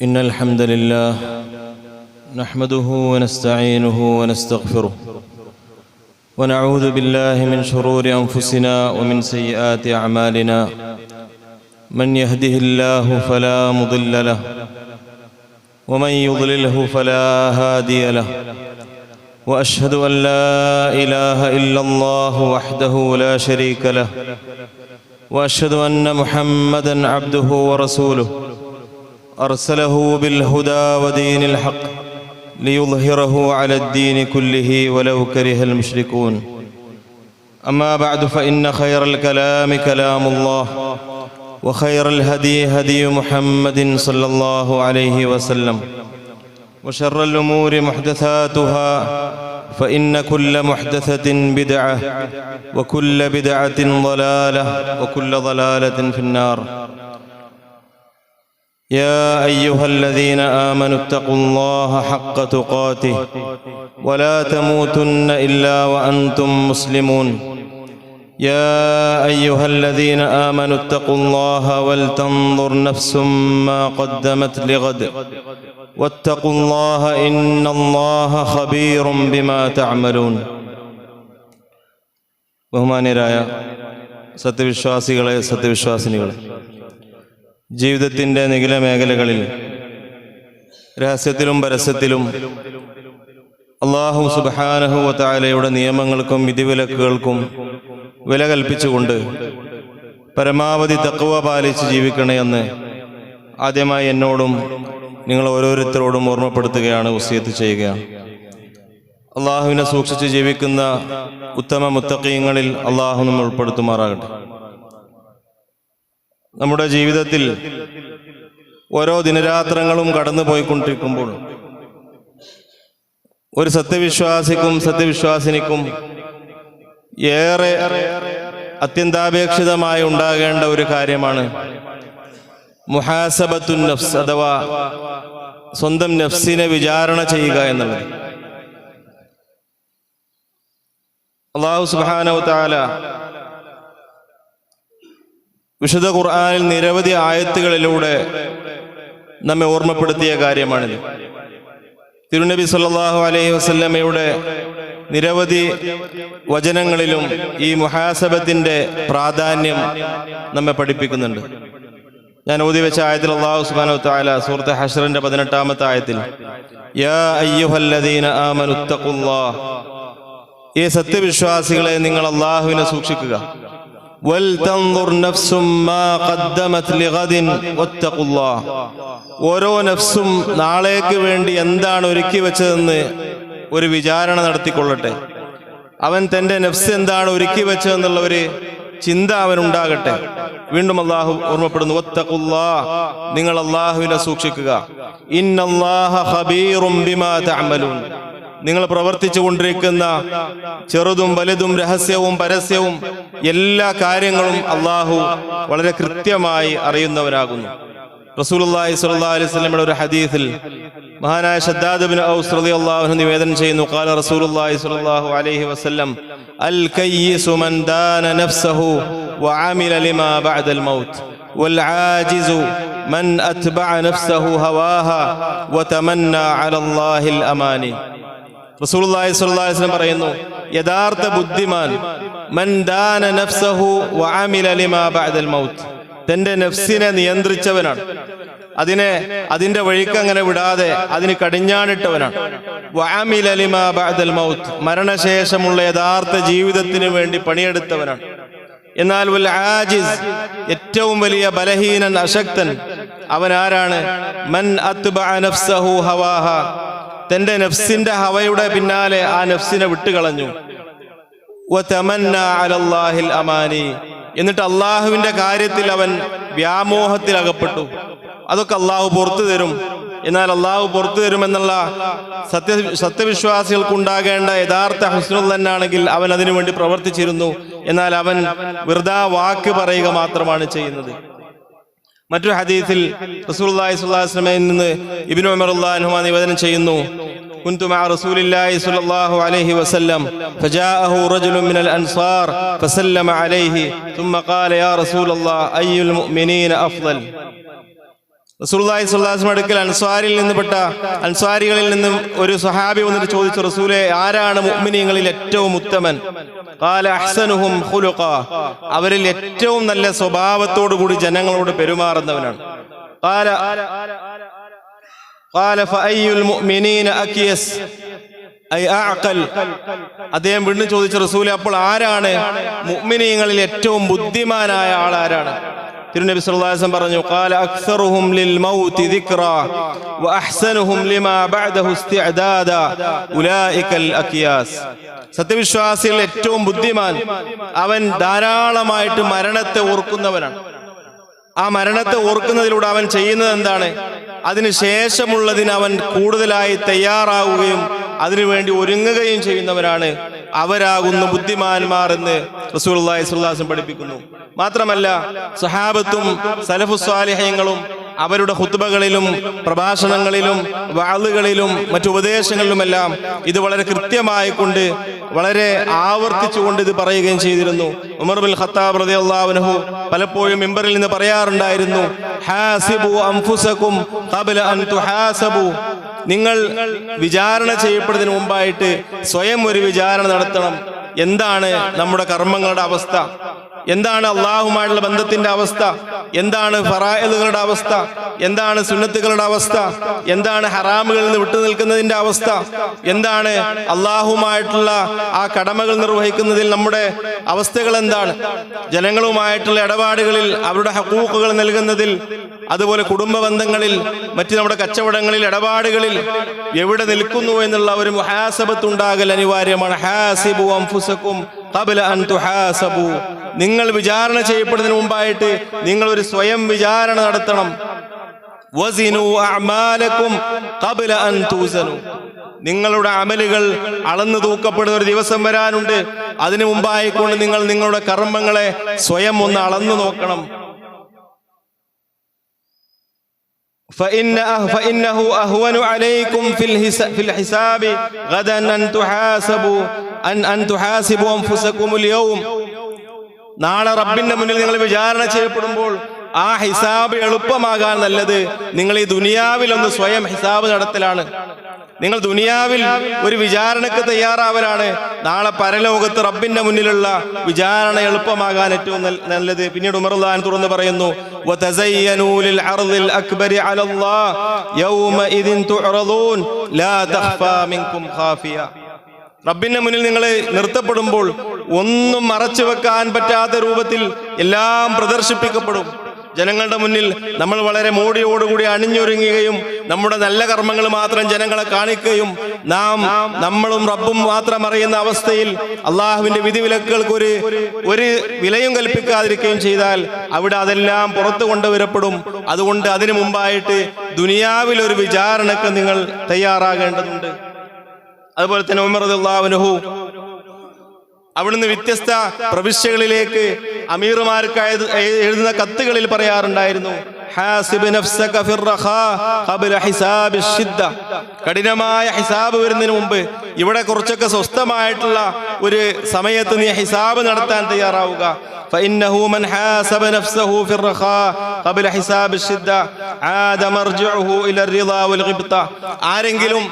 إن الحمد لله نحمده ونستعينه ونستغفره ونعوذ بالله من شرور أنفسنا ومن سيئات أعمالنا من يهده الله فلا مضل له ومن يضلله فلا هادي له وأشهد أن لا إله إلا الله وحده لا شريك له وأشهد أن محمدًا عبده ورسوله أرسله بالهدى ودين الحق ليظهره على الدين كله ولو كره المشركون أما بعد فإن خير الكلام كلام الله وخير الهدي هدي محمد صلى الله عليه وسلم وشر الأمور محدثاتها فإن كل محدثة بدعة وكل بدعة ضلالة وكل ضلالة في النار يا أيها الذين آمنوا اتقوا الله حق تقاته ولا تموتن إلا وأنتم مسلمون يا أيها الذين آمنوا اتقوا الله ولتنظر نفس ما قدمت لغد واتقوا الله إن الله خبير بما تعملون. ബഹുമാന്യരായ സത്യവിശ്വാസികളെ സത്യവിശ്വാസിനികളെ, ജീവിതത്തിൻ്റെ നിഖില മേഖലകളിൽ രഹസ്യത്തിലും പരസ്യത്തിലും അല്ലാഹു സുബ്ഹാനഹു വ തആലയുടെ നിയമങ്ങൾക്കും വിധിവിലക്കുകൾക്കും വില കൽപ്പിച്ചുകൊണ്ട് പരമാവധി തഖ്വ പാലിച്ച് ജീവിക്കണമെന്ന് ആദ്യമായി എന്നോടും നിങ്ങൾ ഓരോരുത്തരോടും ഓർമ്മപ്പെടുത്തുകയാണ്, വസിയത്ത് ചെയ്യുകയാണ്. അള്ളാഹുവിനെ സൂക്ഷിച്ച് ജീവിക്കുന്ന ഉത്തമ മുത്തഖീങ്ങളിൽ അള്ളാഹു നമ്മൾ ഉൾപ്പെടുത്തുമാറാകട്ടെ. നമ്മുടെ ജീവിതത്തിൽ ഓരോ ദിനരാത്രങ്ങളും കടന്നു പോയിക്കൊണ്ടിരിക്കുമ്പോൾ ഒരു സത്യവിശ്വാസിക്കും സത്യവിശ്വാസിനിക്കും ഏറെ അത്യന്താപേക്ഷിതമായി ഉണ്ടാകേണ്ട ഒരു കാര്യമാണ് മുഹാസബത്തുൻ നഫ്സ്, അഥവാ സ്വന്തം നഫ്സിനെ വിചാരണ ചെയ്യുക എന്നുള്ളത്. അല്ലാഹു സുബ്ഹാനഹു വ തആല വിശുദ്ധ ഖുർആനിൽ നിരവധി ആയത്തുകളിലൂടെ നമ്മെ ഓർമ്മപ്പെടുത്തിയ കാര്യമാണിത്. തിരുനബി സല്ലല്ലാഹു അലൈഹി വസല്ലമയുടെ നിരവധി വചനങ്ങളിലും ഈ മുഹാസബത്തിന്റെ പ്രാധാന്യം നമ്മെ പഠിപ്പിക്കുന്നുണ്ട്. ഞാൻ ഓതി വെച്ച ആയത്തിൽ അല്ലാഹു സുബ്ഹാനഹു വ തആല സൂറത്ത് ഹശ്റിന്റെ 18-ാമത്തെ ആയത്തിൽ യാ അയ്യുഹല്ലദീന ആമനു തഖുല്ലാഹ്, ഈ സത്യവിശ്വാസികളെ നിങ്ങൾ അല്ലാഹുവിനെ സൂക്ഷിക്കുക. വൽ തൻദുർ നഫ്സും മാ ഖദ്ദമത് ലിഗദിൻ വത്തഖുല്ലാഹ്, ഓരോ നഫ്സും നാളേക്ക് വേണ്ടി എന്താണ് ഒരുക്കി വെച്ചതെന്ന് ഒരു വിചാരണ നടത്തിക്കൊള്ളട്ടെ. അവൻ തന്റെ നഫ്സ് എന്താണ് ഒരുക്കി വെച്ചതെന്നുള്ള ഒരു ചിന്ത അവനുണ്ടാകട്ടെ. വീണ്ടും അല്ലാഹു ഓർമ്മപ്പെടുന്നു, വത്തഖുല്ലാഹ്, നിങ്ങൾ അല്ലാഹുവിനെ സൂക്ഷിക്കുക. ഇന്നല്ലാഹ ഖബീറും ബിമാ തഅമലൂൻ, നിങ്ങൾ പ്രവർത്തിച്ചു കൊണ്ടിരിക്കുന്ന ചെറുതും വലുതും രഹസ്യവും പരസ്യവും എല്ലാ കാര്യങ്ങളും അല്ലാഹു വളരെ കൃത്യമായി അറിയുന്നവരാകുന്നു. റസൂലുള്ളാഹി സ്വല്ലല്ലാഹു അലൈഹി വസല്ലമയുടെ ഒരു ഹദീസിൽ മഹാനായ ശദ്ദാദ് ഇബ്നു ഔസ് റളിയല്ലാഹു അൻഹു നിവേദനം ചെയ്യുന്നു, ഖാല റസൂലുള്ളാഹി സ്വല്ലല്ലാഹു അലൈഹി വസല്ലം അൽ കയ്യിസു മൻ ദാന നഫ്സഹു വഅമില ലിമാ ബഅദൽ മൗത്ത് വൽ ആജിസു മൻ അത്ബഅ നഫ്സഹു ഹവാഹ വതമന്നാ അലല്ലാഹിൽ അമാനി. റസൂലുള്ളാഹി സ്വല്ലല്ലാഹു അലൈഹി വസല്ലം പറയുന്നു, യഥാർത്ഥ ബുദ്ധിമാൻ മൻ ദാന നഫ്സഹു വഅമില ലിമാ ബഅദൽ മൗത്ത്, തന്റെ നഫ്സിനെ നിയന്ത്രിച്ചവനാണ്, അതിന്റെ വഴിക്ക് അങ്ങനെ വിടാതെ അതിന് കടിഞ്ഞാണിട്ടവനാണ്. വഅമില ലിമാ ബഅദൽ മൗത്ത്, മരണശേഷമുള്ള യഥാർത്ഥ ജീവിതത്തിന് വേണ്ടി പണിയെടുത്തവനാണ്. എന്നാൽ വൽ ആജിസ്, ഏറ്റവും വലിയ ബലഹീനൻ അശക്തൻ അവൻ ആരാണ്? മൻ അത്ബഅ നഫ്സഹു ഹവാഹ, തന്റെ നഫ്സിന്റെ ഹവയുടെ പിന്നാലെ ആ നഫ്സിനെ വിട്ടുകളഞ്ഞു. വതമന്നാ അലല്ലാഹിൽ അമാനി, എന്നിട്ട് അള്ളാഹുവിന്റെ കാര്യത്തിൽ അവൻ വ്യാമോഹത്തിൽ അകപ്പെട്ടു. അതൊക്കെ അള്ളാഹു പുറത്തു തരും, എന്നാൽ അള്ളാഹു പുറത്തു തരുമെന്നുള്ള സത്യവിശ്വാസികൾക്കുണ്ടാകേണ്ട യഥാർത്ഥ ഹുസ്നുൽ തന്നാണെങ്കിൽ അവൻ അതിനു വേണ്ടി പ്രവർത്തിച്ചിരുന്നു. എന്നാൽ അവൻ വെറുതെ വാക്ക് പറയുക മാത്രമാണ് ചെയ്യുന്നത്. മറ്റൊരു ഹദീസിൽ റസൂലുള്ളാഹി സ്വല്ലല്ലാഹു അലൈഹി വസല്ലമയിൽ നിന്ന് ഇബ്നു ഉമർ റളിയല്ലാഹു അൻഹു നിവേദനം ചെയ്യുന്നു, كنت مع رسول الله صلى الله عليه وسلم فجاءه رجل من الأنصار فسلم عليه ثم قال يا رسول الله أي المؤمنين أفضل. റസൂലുള്ളാഹി സ്വല്ലല്ലാഹു അലൈഹി വസല്ലം അടുക്കൽ അൻസ്വാരികളിൽ നിന്നും ഒരു സ്വഹാബി വന്നിട്ട് ചോദിച്ചു, റസൂലേ, ആരാണ് മുഅ്മിനീങ്ങളിൽ ഏറ്റവും ഉത്തമൻ? ഖാല അഹ്സനുഹും ഖുലുഖാ, അവരിൽ ഏറ്റവും നല്ല സ്വഭാവത്തോടു കൂടി ജനങ്ങളോട് പെരുമാറുന്നവനാണ്. ഖാല ഫഅയ്യുൽ മുഅ്മിനീന അക്യസ് ഐ അഅഖൽ, അദ്ദേഹം വീണ്ടും ചോദിച്ചു, റസൂലേ, അപ്പോൾ ആരാണ് മുഅ്മിനീങ്ങളിൽ ഏറ്റവും ബുദ്ധിമാനായ ആൾ ആരാണ്? തിരുനബി സല്ലല്ലാഹു അലൈഹി വസല്ലം പറഞ്ഞു, ഖാല അക്സറുഹും ലിൽ മൗതി ദിക്റാ വ അഹ്സനുഹും ലിമാ ബഅദഹു ഇസ്തിഅദാദ ഉലൈകൽ അക്യാസ്. സത്യവിശ്വാസികളിൽ ഏറ്റവും ബുദ്ധിമാൻ അവൻ ധാരാളമായിട്ട് മരണത്തെ ഓർക്കുന്നവനാണ്. ആ മരണത്തെ ഓർക്കുന്നതിലൂടെ അവൻ ചെയ്യുന്നത് എന്താണ്? അതിന് ശേഷമുള്ളതിന് അവൻ കൂടുതലായി തയ്യാറാവുകയും അതിനുവേണ്ടി ഒരുങ്ങുകയും ചെയ്യുന്നവരാണ്. അവരാകുന്നു ബുദ്ധിമാന്മാർ എന്ന് റസൂലുള്ളാഹി സ്വല്ലല്ലാഹു അലൈഹി വസല്ലം പഠിപ്പിക്കുന്നു. മാത്രമല്ല, സഹാബത്തും സലഫുസ് സാലിഹീങ്ങളും അവരുടെ ഖുത്ബകളിലും പ്രഭാഷണങ്ങളിലും വഅളുകളിലും മറ്റു ഉപദേശങ്ങളിലുമെല്ലാം ഇത് വളരെ കൃത്യമായി കൊണ്ട് വളരെ ആവർത്തിച്ചുകൊണ്ട് ഇത് പറയുകയും ചെയ്തിരുന്നു. ഉമർ ബിൻ ഖത്താബ് റളിയല്ലാഹു അൻഹു പലപ്പോഴും മിമ്പറിൽ നിന്ന് പറയാറുണ്ടായിരുന്നു, ഹാസിബു അൻഫുസകും ഖബ്ല അൻ തുഹാസബു, നിങ്ങൾ വിചാരണ ചെയ്യപ്പെടുന്നതിന് മുമ്പായിട്ട് സ്വയം ഒരു വിചാരണ നടത്തണം. എന്താണ് നമ്മുടെ കർമ്മങ്ങളുടെ അവസ്ഥ? എന്താണ് അള്ളാഹുമായുള്ള ബന്ധത്തിന്റെ അവസ്ഥ? എന്താണ് ഫറായിദുകളുടെ അവസ്ഥ? എന്താണ് സുന്നത്തുകളുടെ അവസ്ഥ? എന്താണ് ഹറാമുകളിൽ നിന്ന് വിട്ടുനിൽക്കുന്നതിന്റെ അവസ്ഥ? എന്താണ് അള്ളാഹുമായിട്ടുള്ള ആ കടമകൾ നിർവഹിക്കുന്നതിൽ നമ്മുടെ അവസ്ഥകൾ എന്താണ്? ജനങ്ങളുമായിട്ടുള്ള ഇടപാടുകളിൽ അവരുടെ ഹഖൂഖുകൾ നൽകുന്നതിൽ, അതുപോലെ കുടുംബ ബന്ധങ്ങളിൽ, മറ്റ് നമ്മുടെ കച്ചവടങ്ങളിൽ, ഇടപാടുകളിൽ എവിടെ നിൽക്കുന്നു എന്നുള്ള ഒരു മുഹാസബത്ത് ഉണ്ടാകൽ അനിവാര്യമാണ്. ഹാസിബു അൻഫുസകും ഖബ്ല അൻ തുഹാസബു, നിങ്ങൾ വിചാരണ ചെയ്യപ്പെടുന്നതിന് മുമ്പായിട്ട് നിങ്ങൾ ഒരു സ്വയം വിചാരണ നടത്തണം. വസിനു അഅമാലകും ഖബ്ല അൻ തുസനു, നിങ്ങളുടെ അമലുകൾ അളന്നു തൂക്കപ്പെടുന്ന ഒരു ദിവസം വരാനുണ്ട്. അതിനു മുമ്പായിക്കൊണ്ട് നിങ്ങൾ നിങ്ങളുടെ കർമ്മങ്ങളെ സ്വയം ഒന്ന് അളന്നു നോക്കണം. فإنه أهون عليكم في الحساب غدا أن تحاسبوا أنفسكم اليوم. നാളെ റബ്ബിന്റെ മുന്നിൽ നിങ്ങൾ വിചാരണ ചെയ്യപ്പെടുമ്പോൾ ആ ഹിസാബ് എളുപ്പമാകാൻ നല്ലത് നിങ്ങൾ ഈ ദുനിയാവിൽ ഒന്ന് സ്വയം ഹിസാബ് നടത്തലാണ്. നിങ്ങൾ ദുനിയാവിൽ ഒരു വിചാരണക്ക് തയ്യാറാവലാണ്. നാളെ പരലോകത്ത് റബ്ബിന്റെ മുന്നിലുള്ള വിചാരണ എളുപ്പമാകാൻ ഏറ്റവും നല്ലത്. പിന്നീട് ഉമർ റളിയല്ലാഹു അൻഹു തുറന്ന് പറയുന്നു, വതസയ്യനൂ ലിൽ അർദിൽ അക്ബരി അലല്ലാഹ് യൗമഇദിൻ തുഅറദൂൻ ലാ തഖ്ഫാ മിൻകും ഖാഫിയ. റബ്ബിന്റെ മുന്നിൽ നിങ്ങൾ നിർത്തപ്പെടുമ്പോൾ ഒന്നും മറച്ചു വെക്കാൻ പറ്റാത്ത രൂപത്തിൽ എല്ലാം പ്രദർശിപ്പിക്കപ്പെടും. ജനങ്ങളുടെ മുന്നിൽ നമ്മൾ വളരെ മോടിയോടുകൂടി അണിഞ്ഞൊരുങ്ങുകയും നമ്മുടെ നല്ല കർമ്മങ്ങൾ മാത്രം ജനങ്ങളെ കാണിക്കുകയും നമ്മളും റബ്ബും മാത്രം അറിയുന്ന അവസ്ഥയിൽ അള്ളാഹുവിന്റെ വിധിവിലക്കുകൾക്ക് ഒരു വിലയും കൽപ്പിക്കാതിരിക്കുകയും ചെയ്താൽ അവിടെ അതെല്ലാം പുറത്തു കൊണ്ടുവരപ്പെടും. അതുകൊണ്ട് അതിനു മുമ്പായിട്ട് ദുനിയാവിൽ ഒരു വിചാരണക്ക് നിങ്ങൾ തയ്യാറാകേണ്ടതുണ്ട്. അതുപോലെ തന്നെ ഉമർ റളിയല്ലാഹു അൻഹു അവിടുന്ന് വ്യത്യസ്ത പ്രവിശ്യകളിലേക്ക് അമീറുമാർക്ക് എഴുതുന്ന കത്തുകളിൽ പറയാറുണ്ടായിരുന്നു, ഹാസിബ് നഫ്സക ഫിർറഖാ ഖബ്ല ഹിസാബിശ് ശിദ്ദ. കഠിനമായ ഹിസാബ് വരുന്നതിന് മുമ്പ് ഇവിടെ കുറച്ചൊക്കെ സ്വസ്ഥമായിട്ടുള്ള ഒരു സമയത്ത് നീ ഹിസാബ് നടത്താൻ തയ്യാറാവുക. فإنه من حاسب نفسه في الرخاء قبل حساب الشدة عاد مرجعه إلى الرضا والغبطة. ആരെങ്കിലും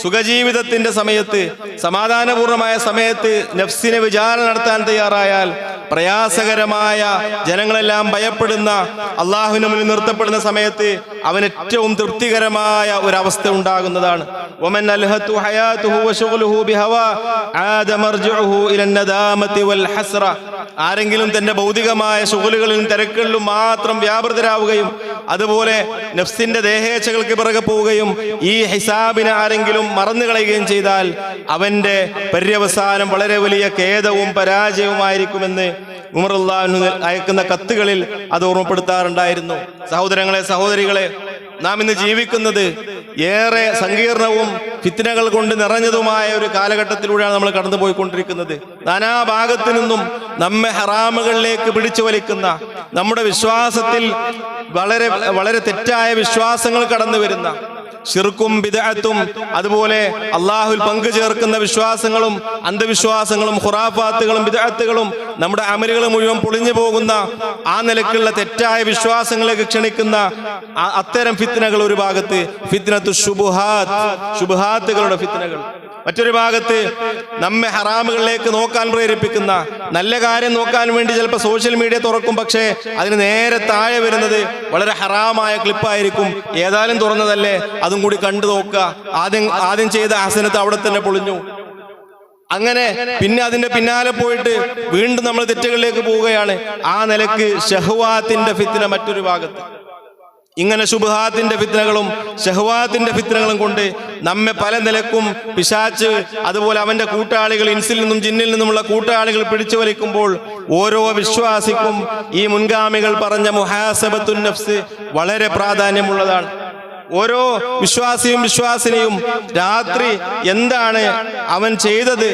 സുഖജീവിതത്തിന്റെ സമയത്ത്, സമാധാനപൂർണമായ സമയത്ത് നഫ്സിനെ വിചാരണ നടത്താൻ തയ്യാറായാൽ, പ്രയാസകരമായ ജനങ്ങളെല്ലാം ഭയപ്പെടുന്ന അള്ളാഹുവിന് മുന്നിൽ നിർത്തപ്പെടുന്ന സമയത്ത് അവൻ ഏറ്റവും തൃപ്തികരമായ ഒരവസ്ഥ ഉണ്ടാകുന്നതാണ്. വമൻ അൽഹതു ഹയാതുഹു വശുഗ്ലുഹു ബിഹവാ ആദ മർജിഉഹു ഇല നദാമതി വൽ ഹസ്ര. ആരെങ്കിലും തന്റെ ഭൗതികമായ ശുഗലുകളിലും തിരക്കുകളിലും മാത്രം വ്യാപൃതരാവുകയും അതുപോലെ നഫ്സിന്റെ ദേഹേച്ഛകൾക്ക് പിറകെ പോവുകയും ഈ ഹിസാബിനെ ആരെങ്കിലും മറന്നു കളയുകയും ചെയ്താൽ അവന്റെ പര്യവസാനം വളരെ വലിയ ഖേദവും പരാജയവുമായിരിക്കുമെന്ന് ഉമർ റളിയല്ലാഹു അൻഹു അയക്കുന്ന കത്തുകളിൽ അത് ഓർമ്മപ്പെടുത്താറുണ്ടായിരുന്നു. സഹോദരങ്ങളെ, സഹോദരികളെ, നാം ഇന്ന് ജീവിക്കുന്നത് ഏറെ സങ്കീർണവും ഫിത്നകൾ കൊണ്ട് നിറഞ്ഞതുമായ ഒരു കാലഘട്ടത്തിലൂടെയാണ് നമ്മൾ കടന്നു പോയിക്കൊണ്ടിരിക്കുന്നത്. നാനാഭാഗത്തു നിന്നും നമ്മെ ഹറാമുകളിലേക്ക് പിടിച്ചു വലിക്കുന്ന, നമ്മുടെ വിശ്വാസത്തിൽ വളരെ വളരെ തെറ്റായ വിശ്വാസങ്ങൾ കടന്നു വരുന്ന, ശിർക്കും ബിദ്അത്തും, അതുപോലെ അള്ളാഹുവിൽ പങ്കു ചേർക്കുന്ന വിശ്വാസങ്ങളും അന്ധവിശ്വാസങ്ങളും ഖുറാഫാത്തുകളും ബിദ്അത്തുകളും നമ്മുടെ അമലുകൾ മുഴുവൻ പൊളിഞ്ഞു പോകുന്ന ആ നിലക്കുള്ള തെറ്റായ വിശ്വാസങ്ങളിലേക്ക് ക്ഷണിക്കുന്ന അത്തരം ഫിത്നകൾ ഒരു ഭാഗത്ത്, ഫിത്നത്തു ശുബ്ഹാത്തുകളുടെ ഫിത്നകൾ മറ്റൊരു ഭാഗത്ത്, നമ്മെ ഹറാമുകളിലേക്ക് നോക്കാൻ പ്രേരിപ്പിക്കുന്ന, നല്ല കാര്യം നോക്കാൻ വേണ്ടി ചിലപ്പോൾ സോഷ്യൽ മീഡിയ തുറക്കും, പക്ഷേ അതിന് നേരെ താഴെ വരുന്നത് വളരെ ഹറാമായ ക്ലിപ്പായിരിക്കും. ഏതായാലും തുറന്നതല്ലേ, അതും കൂടി കണ്ടു നോക്കുക. ആദ്യം ചെയ്ത ഹസനത്ത് അവിടെ തന്നെ പൊളിഞ്ഞു. അങ്ങനെ പിന്നെ അതിന്റെ പിന്നാലെ പോയിട്ട് വീണ്ടും നമ്മൾ തെറ്റുകളിലേക്ക് പോവുകയാണ്. ആ നിലക്ക് ഷഹ്വാത്തിന്റെ ഫിത്ന മറ്റൊരു ഭാഗത്ത്. ഇങ്ങനെ ശുബ്ഹാത്തിന്റെ ഫിത്നകളും ഷഹ്വാത്തിന്റെ ഫിത്നകളും കൊണ്ട് നമ്മെ പല നിലക്കും പിശാച്ച്, അതുപോലെ അവന്റെ കൂട്ടാളികൾ, ഇൻസിൽ നിന്നും ജിന്നിൽ നിന്നുമുള്ള കൂട്ടാളികൾ പിടിച്ചു വലിക്കുമ്പോൾ ഓരോ വിശ്വാസിക്കും ഈ മുൻഗാമികൾ പറഞ്ഞ മുഹാസബത്തുൻ നഫ്സ് വളരെ പ്രാധാന്യമുള്ളതാണ്. ഓരോ വിശ്വാസിയും വിശ്വാസിനിയും രാത്രി എന്താണ് അവൻ ചെയ്തത്,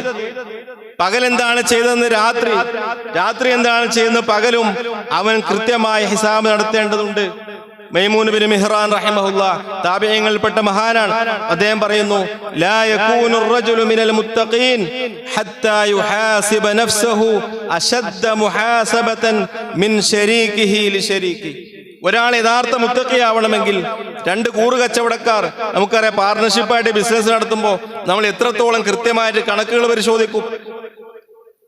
പകലെന്താണ് ചെയ്തതെന്ന് രാത്രി എന്താണ് ചെയ്യുന്നത് പകലും അവൻ കൃത്യമായ ഹിസാബ് നടത്തേണ്ടതുണ്ട്. മൈമൂൻ ബിൻ മിഹ്റാൻ റഹിമഹുല്ലാഹ് താബിഈങ്ങളിൽപ്പെട്ട മഹാനാണ്. അദ്ദേഹം പറയുന്നു, ലാ യകൂനു റജുലു മിനൽ മുത്തഖീൻ ഹത്താ യുഹാസിബ നഫ്സഹു അശദ്ദ മുഹാസബതൻ മിൻ ശരീകിഹി ലിശരീകി. ഒരാൾ യഥാർത്ഥ മുത്തഖിയാവണമെങ്കിൽ രണ്ട് കൂറ് കച്ചവടക്കാർ, നമുക്കറിയാം പാർട്ണർഷിപ്പായിട്ട് ബിസിനസ് നടത്തുമ്പോൾ നമ്മൾ എത്രത്തോളം കൃത്യമായിട്ട് കണക്കുകൾ പരിശോധിക്കും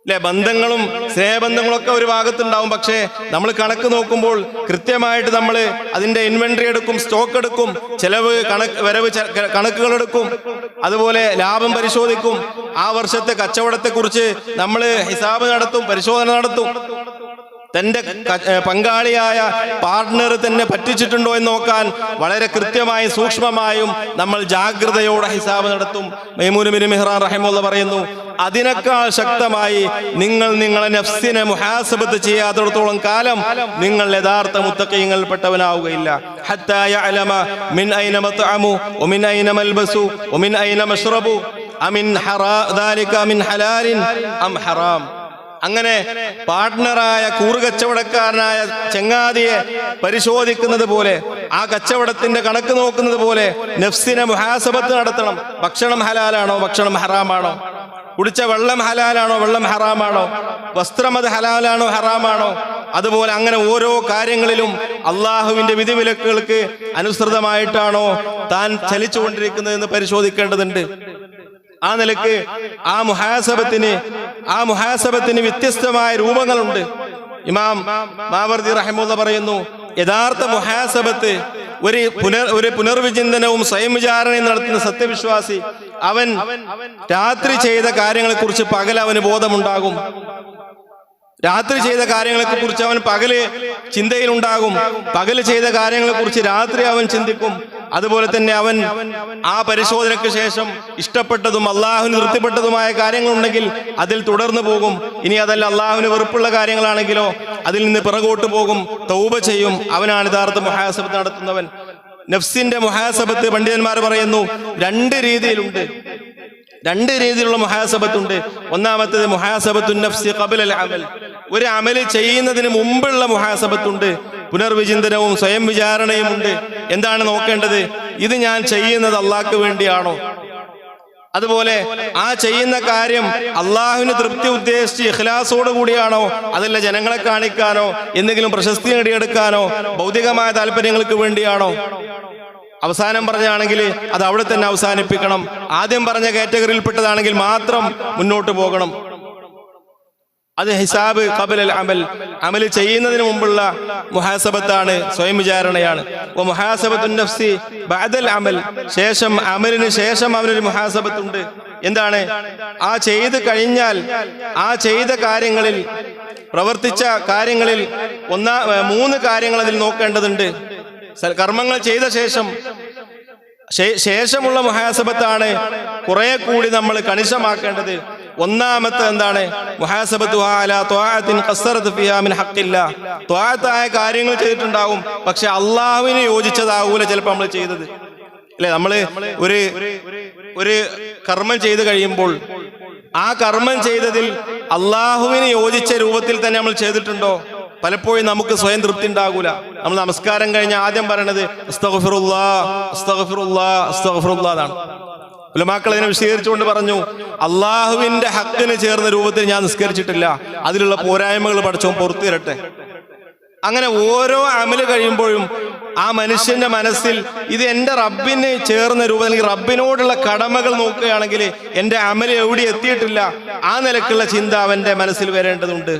അല്ലെ? ബന്ധങ്ങളും സ്നേഹബന്ധങ്ങളൊക്കെ ഒരു ഭാഗത്തുണ്ടാവും, പക്ഷേ നമ്മൾ കണക്ക് നോക്കുമ്പോൾ കൃത്യമായിട്ട് നമ്മൾ അതിന്റെ ഇൻവെന്ററി എടുക്കും, സ്റ്റോക്ക് എടുക്കും, ചെലവ് വരവ് കണക്കുകൾ എടുക്കും, അതുപോലെ ലാഭം പരിശോധിക്കും. ആ വർഷത്തെ കച്ചവടത്തെക്കുറിച്ച് നമ്മൾ ഹിസാബ് നടത്തും, പരിശോധന നടത്തും. തന്റെ പങ്കാളിയായ പാർട്ട്ണർ തന്നെ പറ്റിച്ചിട്ടുണ്ടോ എന്ന് നോക്കാൻ വളരെ കൃത്യമായും സൂക്ഷ്മമായും നമ്മൾ ജാഗ്രതയോടെ ഹിസാബ് നടത്തും. മൈമൂൻ ബിൻ മിഹ്റാൻ റഹിമഹുല്ലാഹ് പറയുന്നു, അതിനേക്കാൾ ശക്തമായി നിങ്ങൾ നിങ്ങളെ നഫ്സിനെ മുഹാസബത്ത് ചെയ്യാത്തിടത്തോളം കാലം നിങ്ങൾ യഥാർത്ഥ മുത്തഖീങ്ങളിൽപ്പെട്ടവനാവുകയില്ല. ഹത്താ യഅലമ മിൻ ഐന മത്അമു വമിൻ ഐന മൽബസു വമിൻ ഐന മശ്റബു അമിൻ ദാലിക മിൻ ഹലാലിൻ അം ഹറാം. അങ്ങനെ പാർട്ട്ണറായ കൂറുകച്ചവടക്കാരനായ ചങ്ങാതിയെ പരിശോധിക്കുന്നത് പോലെ, ആ കച്ചവടത്തിന്റെ കണക്ക് നോക്കുന്നത് പോലെ നഫ്സിനെ മുഹാസബത്ത് നടത്തണം. ഭക്ഷണം ഹലാലാണോ, ഭക്ഷണം ഹറാമാണോ? കുടിച്ച വെള്ളം ഹലാലാണോ, വെള്ളം ഹറാമാണോ? വസ്ത്രം അത് ഹലാലാണോ, ഹറാമാണോ? അതുപോലെ അങ്ങനെ ഓരോ കാര്യങ്ങളിലും അള്ളാഹുവിന്റെ വിധിവിലക്കുകൾക്ക് അനുസൃതമായിട്ടാണോ താൻ ചലിച്ചുകൊണ്ടിരിക്കുന്നതെന്ന് പരിശോധിക്കേണ്ടതുണ്ട്. ആ നിലക്ക് ആ മുഹാസബത്തിന് വ്യത്യസ്തമായ രൂപങ്ങളുണ്ട്. ഇമാം മാവർദി റഹിമഹുല്ലാഹ് പറയുന്നു, യഥാർത്ഥ മുഹാസബത്ത് ഒരു പുനർവിചിന്തനവും സ്വയം വിചാരണയും നടത്തുന്ന സത്യവിശ്വാസി, അവൻ രാത്രി ചെയ്ത കാര്യങ്ങളെ കുറിച്ച് പകൽ അവന് ബോധമുണ്ടാകും. രാത്രി ചെയ്ത കാര്യങ്ങളെ കുറിച്ച് അവൻ പകല് ചിന്തയിലുണ്ടാകും. പകല് ചെയ്ത കാര്യങ്ങളെ കുറിച്ച് രാത്രി അവൻ ചിന്തിക്കും. അതുപോലെ തന്നെ അവൻ ആ പരിശോധനയ്ക്ക് ശേഷം ഇഷ്ടപ്പെട്ടതും അള്ളാഹുവിന് തൃപ്തിപ്പെട്ടതുമായ കാര്യങ്ങളുണ്ടെങ്കിൽ അതിൽ തുടർന്നു പോകും. ഇനി അതല്ല അള്ളാഹുവിന് വെറുപ്പുള്ള കാര്യങ്ങളാണെങ്കിലോ അതിൽ നിന്ന് പിറകോട്ട് പോകും, തൗബ ചെയ്യും. അവനാണ് യഥാർത്ഥ മുഹാസബത്ത് നടത്തുന്നവൻ. നഫ്സിന്റെ മുഹാസബത്ത് പണ്ഡിതന്മാർ പറയുന്നു രണ്ട് രീതിയിലുള്ള മുഹാസബത്തുണ്ട്. ഒന്നാമത്തേത് മുഹാസബത്തുൻ നഫ്സി ഖബ്ലൽ അമൽ, ഒരു അമല് ചെയ്യുന്നതിന് മുമ്പുള്ള മുഹാസബത്തുണ്ട്. പുനർവിചിന്തനവും സ്വയം വിചാരണയും ഉണ്ട്. എന്താണ് നോക്കേണ്ടത്? ഇത് ഞാൻ ചെയ്യുന്നത് അള്ളാഹ്ക്ക് വേണ്ടിയാണോ? അതുപോലെ ആ ചെയ്യുന്ന കാര്യം അള്ളാഹുവിന് തൃപ്തി ഉദ്ദേശിച്ച് ഇഖ്ലാസോട് കൂടിയാണോ, അതല്ല ജനങ്ങളെ കാണിക്കാനോ എന്തെങ്കിലും പ്രശസ്തി നേടിയെടുക്കാനോ ഭൗതികമായ താല്പര്യങ്ങൾക്ക് വേണ്ടിയാണോ? അവസാനം പറഞ്ഞാണെങ്കിൽ അത് അവിടെ തന്നെ അവസാനിപ്പിക്കണം. ആദ്യം പറഞ്ഞ കാറ്റഗറിയിൽപ്പെട്ടതാണെങ്കിൽ മാത്രം മുന്നോട്ട് പോകണം. അത് ഹിസാബ് ഖബ്ലൽ അമൽ, അമൽ ചെയ്യുന്നതിന് മുമ്പുള്ള മുഹാസബത്താണ്, സ്വയം വിചാരണയാണ്. മുഹാസബത്തുൻ നഫ്സി ബഅദൽ അമൽ, ശേഷം അമലിന് ശേഷം അവനൊരു മുഹാസബത്തുണ്ട്. എന്താണ്? ആ ചെയ്ത് കഴിഞ്ഞാൽ ആ ചെയ്ത കാര്യങ്ങളിൽ, പ്രവർത്തിച്ച കാര്യങ്ങളിൽ 3 കാര്യങ്ങൾ അതിൽ നോക്കേണ്ടതുണ്ട്. കർമ്മങ്ങൾ ചെയ്ത ശേഷമുള്ള മുഹാസബത്താണ് കുറെ കൂടി നമ്മൾ കണിശമാക്കേണ്ടത്. ഒന്നാമത്തെ എന്താണ്? മുഹാസബത്തു അലാ ത്വാഅത്തിൻ ഖസ്സറത് ഫിഹാ മിൻ ഹഖില്ലാ, ത്വാഅത്തായ കാര്യങ്ങൾ ചെയ്തിട്ടുണ്ടാവും, പക്ഷെ അള്ളാഹുവിന് യോജിച്ചതാവൂല ചിലപ്പോൾ നമ്മൾ ചെയ്തത് അല്ലെ? നമ്മൾ ഒരു കർമ്മം ചെയ്ത് കഴിയുമ്പോൾ ആ കർമ്മം ചെയ്തതിൽ അള്ളാഹുവിന് യോജിച്ച രൂപത്തിൽ തന്നെ നമ്മൾ ചെയ്തിട്ടുണ്ടോ? പലപ്പോഴും നമുക്ക് സ്വയം തൃപ്തി ഉണ്ടാകൂല. നമ്മൾ നമസ്കാരം കഴിഞ്ഞ് ആദ്യം പറയണത് അസ്തഗ്ഫിറുല്ലാഹ് അസ്തഗ്ഫിറുല്ലാഹ് അസ്തഗ്ഫിറുല്ലാഹ് എന്നാണ്. ഉലമാക്കൾ അതിനെ വിശദീകരിച്ചുകൊണ്ട് പറഞ്ഞു, അള്ളാഹുവിന്റെ ഹക്കിന് ചേർന്ന രൂപത്തിൽ ഞാൻ നിസ്കരിച്ചിട്ടില്ല, അതിലുള്ള പോരായ്മകൾ പടച്ചോൻ പുറത്തു തരട്ടെ. അങ്ങനെ ഓരോ അമല് കഴിയുമ്പോഴും ആ മനുഷ്യന്റെ മനസ്സിൽ ഇത് എൻ്റെ റബ്ബിന് ചേർന്ന രൂപം, അല്ലെങ്കിൽ റബ്ബിനോടുള്ള കടമകൾ നോക്കുകയാണെങ്കിൽ എൻ്റെ അമല് എവിടെ എത്തിയിട്ടില്ല, ആ നിലക്കുള്ള ചിന്ത അവന്റെ മനസ്സിൽ വരേണ്ടതുണ്ട്.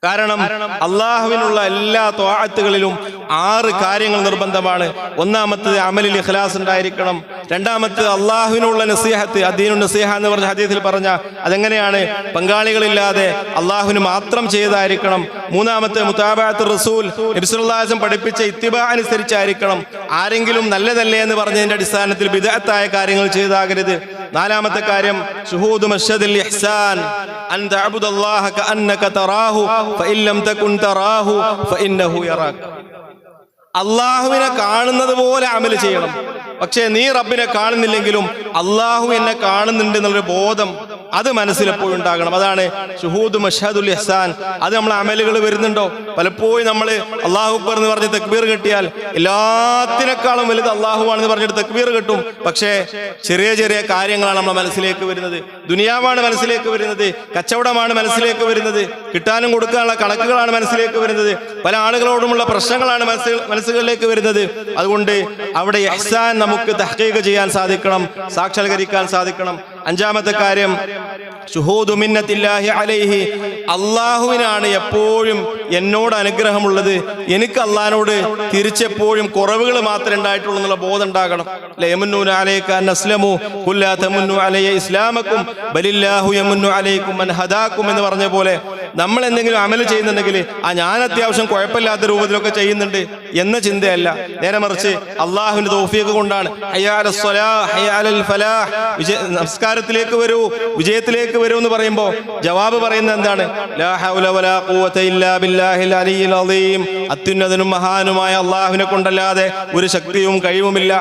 കാരണം അള്ളാഹുവിനുള്ള എല്ലാ ത്വാഅത്തുകളിലും 6 കാര്യങ്ങൾ നിർബന്ധമാണ്. ഒന്നാമത്തത് അമലിൽ ഇഖ്ലാസ് ഉണ്ടായിരിക്കണം. രണ്ടാമത്തത് അള്ളാഹുവിനുള്ള നസീഹത്ത്, അദ്ദീനു നസീഹ എന്ന് പറഞ്ഞ ഹദീസിൽ പറഞ്ഞ അതെങ്ങനെയാണ്, പങ്കാളികളില്ലാതെ അള്ളാഹുവിന് മാത്രം ചെയ്തായിരിക്കണം. മൂന്നാമത്തെ മുതാബഅത്ത് റസൂൽ, നബി സല്ലല്ലാഹു അലൈഹി വസല്ലം പഠിപ്പിച്ച ഇത്തിബാ അനുസരിച്ചായിരിക്കണം. ആരെങ്കിലും നല്ലതല്ലേ എന്ന് പറഞ്ഞതിന്റെ അടിസ്ഥാനത്തിൽ ബിദ്അത്തായ കാര്യങ്ങൾ ചെയ്താകരുത്. നാലാമത്തെ കാര്യം ശുഹൂദു മശ്ഹദിൽ ഇഹ്സാൻ, അൻ തഅബുദല്ലാഹ കഅന്നക തറാഹു ഫഇൻ ലം തകുൻ തറാഹു ഫഇന്നഹു യറാക. അള്ളാഹുവിനെ കാണുന്നത് പോലെ അമൽ ചെയ്യണം. പക്ഷേ നീ റബ്ബിനെ കാണുന്നില്ലെങ്കിലും അള്ളാഹു എന്നെ കാണുന്നുണ്ട് എന്നുള്ളൊരു ബോധം അത് മനസ്സിലെപ്പോഴും ഉണ്ടാകണം. അതാണ് ശുഹൂദ് മഷ്ഹദുൽ ഇഹ്സാൻ. അത് നമ്മൾ അമലുകൾ വരുന്നുണ്ടോ? പലപ്പോഴും നമ്മൾ അല്ലാഹു അക്ബർ എന്ന് പറഞ്ഞ് തക്ബീർ കെട്ടിയാൽ എല്ലാത്തിനേക്കാളും വലുത് അള്ളാഹു ആണെന്ന് പറഞ്ഞിട്ട് തക്ബീർ കെട്ടും. പക്ഷേ ചെറിയ ചെറിയ കാര്യങ്ങളാണ് നമ്മുടെ മനസ്സിലേക്ക് വരുന്നത്. ദുനിയാവാണ് മനസ്സിലേക്ക് വരുന്നത്, കച്ചവടമാണ് മനസ്സിലേക്ക് വരുന്നത്, കിട്ടാനും കൊടുക്കാനുള്ള കണക്കുകളാണ് മനസ്സിലേക്ക് വരുന്നത്, പല ആളുകളോടുമുള്ള പ്രശ്നങ്ങളാണ് മനസ്സുകളിലേക്ക് വരുന്നത്. അതുകൊണ്ട് അവിടെ ഇഹ്സാൻ നമുക്ക് തഹ്ഖീഖ് ചെയ്യാൻ സാധിക്കണം, സാക്ഷാത്കരിക്കാൻ സാധിക്കണം. അഞ്ചാമത്തെ കാര്യം ശുഹൂദു മിന്നത്തില്ലാഹി അലൈഹി, അള്ളാഹുവിനാണ് എപ്പോഴും എന്നോട് അനുഗ്രഹമുള്ളത്, എനിക്ക് അള്ളാഹിനോട് തിരിച്ചെപ്പോഴും കുറവുകൾ മാത്രമേ ഉണ്ടായിട്ടുള്ളൂ എന്നുള്ള ബോധം ഉണ്ടാകണം. ലയമുന്നൂന അലൈക അൻ അസ്ലമു ഖുൽ ലാ തമുന്നു അലയ്യ ഇസ്ലാമക്കും ബലില്ലാഹു യമുന്നു അലൈക്കും അൻ ഹദാക്കും എന്ന് പറഞ്ഞ പോലെ നമ്മൾ എന്തെങ്കിലും അമൽ ചെയ്യുന്നുണ്ടെങ്കിൽ ഞാൻ അത്യാവശ്യം കുഴപ്പമില്ലാത്ത രൂപത്തിലൊക്കെ ചെയ്യുന്നുണ്ട് എന്ന ചിന്തയല്ല, നേരെ മറിച്ച് അള്ളാഹുവിന്റെ തൗഫീഖ് കൊണ്ടാണ്. ഹയ്യ അലൽ സ്വലാഹ് ഹയ്യ അലൽ ഫലാഹ്, നമസ്കാരത്തിലേക്ക് വരൂ, വിജയത്തിലേക്ക് വരൂ എന്ന് പറയുമ്പോൾ ജവാബ് പറയുന്നത് എന്താണ്? ലാ ഹൗല വലാ ഖുവത ഇല്ലാ ബില്ലാഹിൽ അലിയിൽ അളീം, അത്യുന്നതനും മഹാനുമായ അള്ളാഹുവിനെ കൊണ്ടല്ലാതെ ഒരു ശക്തിയും കഴിവുമില്ല.